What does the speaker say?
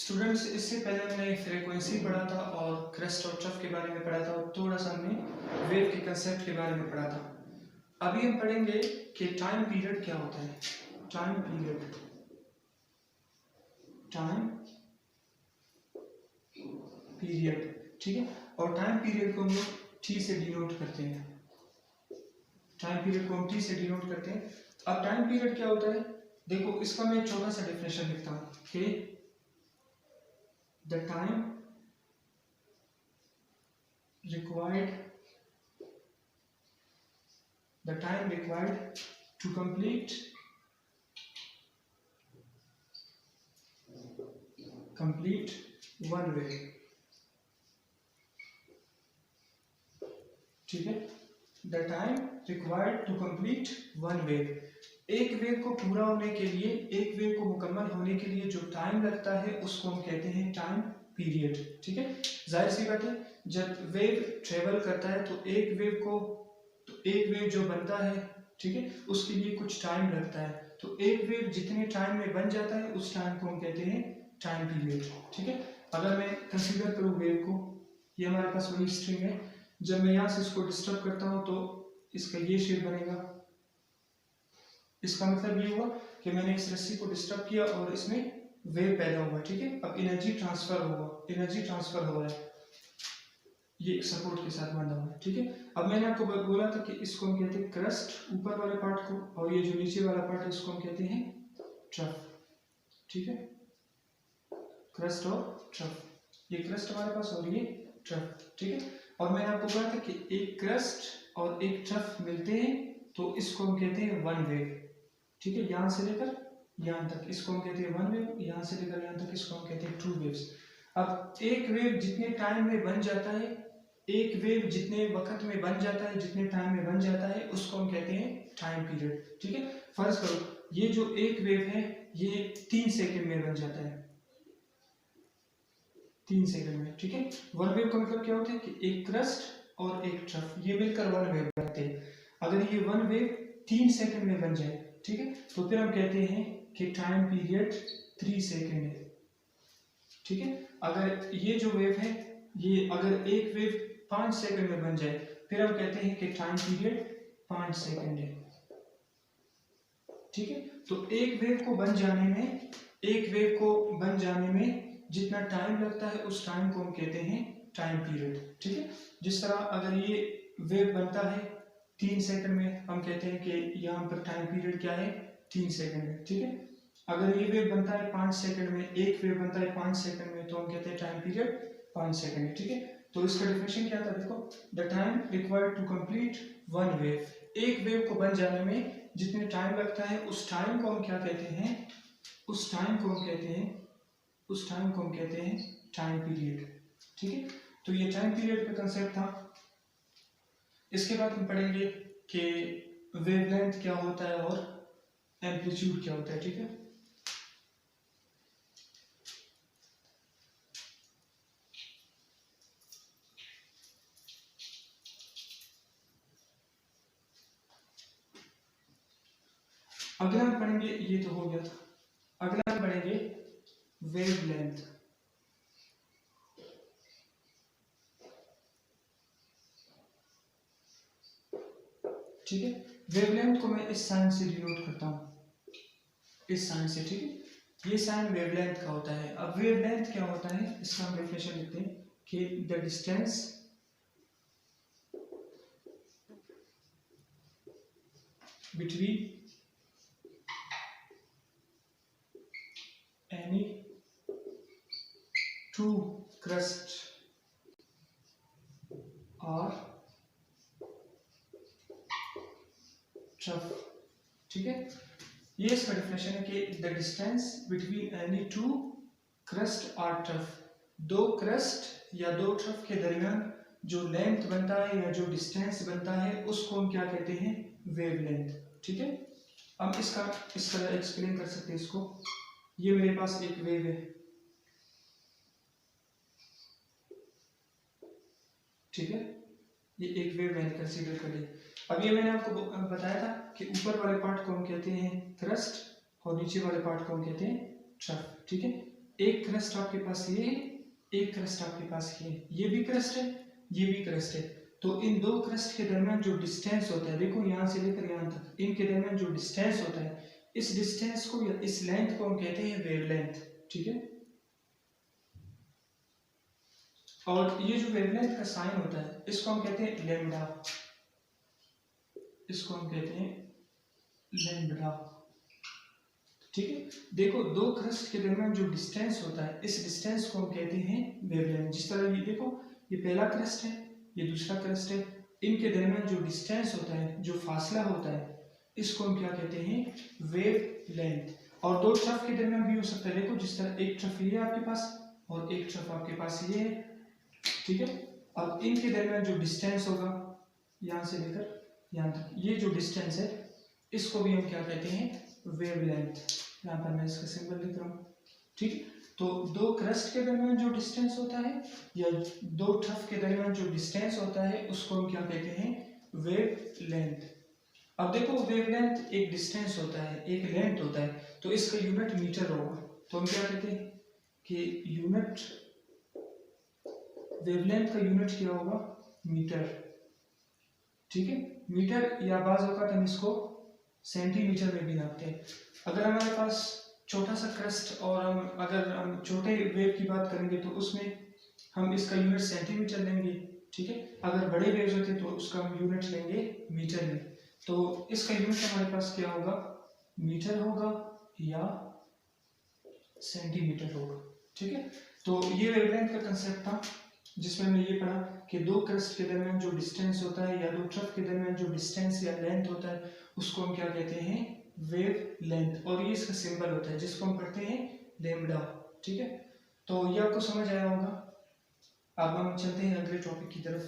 Students, इससे पहले हमने फ्रीक्वेंसी पढ़ा था और क्रस्ट और ट्रफ के बारे में पढ़ा था और थोड़ा सा हमने वेव के कंसेप्ट के बारे में पढ़ा था। अभी हम पढ़ेंगे कि टाइम पीरियड क्या होता है। टाइम पीरियड, ठीक है। और टाइम पीरियड को हम लोग टी से डिनोट करते हैं। टाइम पीरियड को हम टी से डिनोट करते हैं। अब टाइम पीरियड क्या होता है, देखो इसका मैं एक छोटा सा डेफिनेशन लिखता हूँ कि the time required to complete one wave, ठीक है। the time required to complete one wave, एक वेव को पूरा होने के लिए, एक वेव को मुकम्मल होने के लिए जो टाइम लगता है उसको हम कहते हैं टाइम पीरियड, ठीक है। जाहिर सी बात है, जब वेव ट्रेवल करता है तो एक वेव जो बनता है, ठीक है, उसके लिए कुछ टाइम लगता है। तो एक वेव जितने टाइम में बन जाता है उस टाइम को हम कहते हैं टाइम पीरियड, ठीक है। अगर मैं कंसीडर करूँ वेव को, ये हमारे पास वही स्ट्रिंग है। जब मैं यहाँ से इसको डिस्टर्ब करता हूँ तो इसका ये शेप बनेगा। इसका मतलब ये हुआ कि मैंने इस रस्सी को डिस्टर्ब किया और इसमें वेव पैदा हुआ, ठीक है। अब एनर्जी ट्रांसफर हुआ है, ये सपोर्ट के साथ बांधा हुआ है, ठीक है। अब मैंने आपको बोला था कि इसको हम कहते हैं क्रस्ट, ऊपर वाले पार्ट को, और ये जो नीचे वाला पार्ट है इसको हम कहते हैं ट्रफ, ठीक है। क्रस्ट और ट्रफ, ये क्रस्ट हमारे पास और ये ट्रफ, ठीक है। और मैंने आपको बोला था कि एक क्रस्ट और एक ट्रफ मिलते हैं तो इसको हम कहते हैं वन वेव, ठीक है। यहाँ से लेकर यहाँ तक इसको हम कहते हैं वन वेव, यहाँ से लेकर यहाँ तक इसको हम कहते हैं टू वेव्स। अब एक वेव जितने टाइम में बन जाता है, एक वेव जितने वक्त में बन जाता है, जितने टाइम में बन जाता है, उसको हम कहते हैं टाइम पीरियड, ठीक है। फर्ज करो ये जो एक वेव है ये 3 सेकंड में बन जाता है, 3 सेकंड में, ठीक है। वन वेव का मतलब क्या होता है कि एक क्रस्ट और एक ट्रफ ये मिलकर वन वेव बनते हैं। अगर ये वन वेव 3 सेकंड में बन जाए, ठीक है, तो फिर हम कहते हैं कि टाइम पीरियड 3 सेकंड है, ठीक है। अगर ये जो वेव है, ये अगर एक वेव 5 सेकंड में बन जाए फिर हम कहते हैं कि टाइम पीरियड 5 सेकंड है, ठीक है। तो एक वेव को बन जाने में जितना टाइम लगता है उस टाइम को हम कहते हैं टाइम पीरियड, ठीक है। जिस तरह अगर ये वेव बनता है 3 सेकंड में, हम कहते हैं कि यहाँ पर टाइम पीरियड क्या है 3 सेकंड है, ठीक है। अगर ये वेव बनता है 5 सेकंड में, एक वेव बनता है 5 सेकंड में, तो हम कहते हैं टाइम पीरियड 5 सेकंड है, ठीक है। तो इसका डेफिनेशन क्या था, देखो, the time required to complete one wave, एक वेव को बन जाने में जितने टाइम लगता है उस टाइम को हम क्या कहते हैं, उस टाइम को हम कहते हैं टाइम पीरियड, ठीक है। तो ये टाइम पीरियड का कंसेप्ट था। इसके बाद हम पढ़ेंगे कि वेवलेंथ क्या होता है और एम्पलीट्यूड क्या होता है, ठीक है। अगला हम पढ़ेंगे, ये तो हो गया था, अगला हम पढ़ेंगे वेवलेंथ, ठीक है। वेवलेंथ को मैं इस साइन से डिनोट करता हूँ, इस साइन से, ठीक है। ये साइन वेवलेंथ का होता है। अब वेवलेंथ क्या होता है, इसका हम डेफिनेशन लिखते हैं कि the distance between any two crust or trough, ठीक है। ये इसका डेफिनेशन है कि the distance between any two crust और ट्रफ, दो क्रस्ट या दो ट्रफ के दरमियान जो लेंथ बनता है या जो डिस्टेंस बनता है उसको हम क्या कहते हैं, वेवलेंथ, ठीक है। अब इसका इस तरह एक्सप्लेन कर सकते हैं इसको। ये मेरे पास एक वेव है, ठीक है, ये एक वेव मैंने कंसीडर कर ली। अब ये मैंने आपको बताया था कि ऊपर वाले पार्ट को हम कहते हैं क्रस्ट और नीचे वाले पार्ट को हम कहते हैं ट्रफ, ठीक है। एक क्रस्ट आपके पास ये है, एक क्रस्ट आपके पास ये भी क्रस्ट है, ये भी क्रस्ट है। तो इन दो क्रस्ट के दरमियान जो डिस्टेंस होता है, देखो यहाँ से लेकर यहाँ तक इनके दरमियान जो डिस्टेंस होता है, इस डिस्टेंस को या इस लेंथ को हम कहते हैं वेवलेंथ, ठीक है। और ये जो वेवलेंथ का साइन होता है इसको हम कहते हैं लैम्डा, इसको हम कहते हैं लैम्डा, ठीक है। देखो दो क्रस्ट के दरमियान जो डिस्टेंस होता है, इस डिस्टेंस को हम कहते हैं वेवलेंथ। जिस तरह ये देखो, ये पहला क्रस्ट है, ये दूसरा क्रस्ट है, इनके दरमियान जो डिस्टेंस होता है, जो फासला होता है, इसको हम क्या कहते हैं वेवलेंथ। और दो ट्रफ के दरमियान भी हो सकता है, देखो जिस तरह एक ट्रफ ये है आपके पास और एक ट्रफ आपके पास ये है, ठीक है। अब इनके दरमियान जो डिस्टेंस होगा यहाँ से लेकर यहाँ तक, ये जो डिस्टेंस है इसको भी हम क्या कहते हैं वेवलेंथ। यहाँ पर मैं इसका सिंबल लिख रहा हूँ, ठीक। तो दो क्रस्ट के दरमियान जो डिस्टेंस होता है या दो ट्रफ के दरमियान जो डिस्टेंस होता है उसको हम क्या कहते हैं वेवलेंथ। अब देखो वेवलेंथ एक डिस्टेंस होता है, एक लेंथ होता है, तो इसका यूनिट मीटर होगा। तो हम क्या कहते हैं कि यूनिट वेवलेंथ का यूनिट क्या होगा मीटर, ठीक है। मीटर या बाज़ औक़ात हम इसको सेंटीमीटर में भी नापते हैं। अगर हमारे पास छोटा सा क्रस्ट और अगर हम छोटे वेव की बात करेंगे तो उसमें हम इसका यूनिट सेंटीमीटर लेंगे, ठीक है। अगर बड़े वेव्स होते तो उसका हम यूनिट लेंगे मीटर में। तो इसका यूनिट हमारे पास क्या होगा, मीटर होगा या सेंटीमीटर होगा, ठीक है। तो ये वेवलेंथ का कंसेप्ट था जिसमें हमने ये पढ़ा कि दो क्रस्ट के दरमियान जो डिस्टेंस होता है या दो ट्रफ के दरमियान जो डिस्टेंस या लेंथ होता है उसको हम क्या कहते हैं वेवलेंथ। और ये इसका सिंबल होता है जिसको हम पढ़ते हैं लैम्डा, ठीक है। तो ये आपको समझ आया होगा। अब हम चलते हैं अगले टॉपिक की तरफ।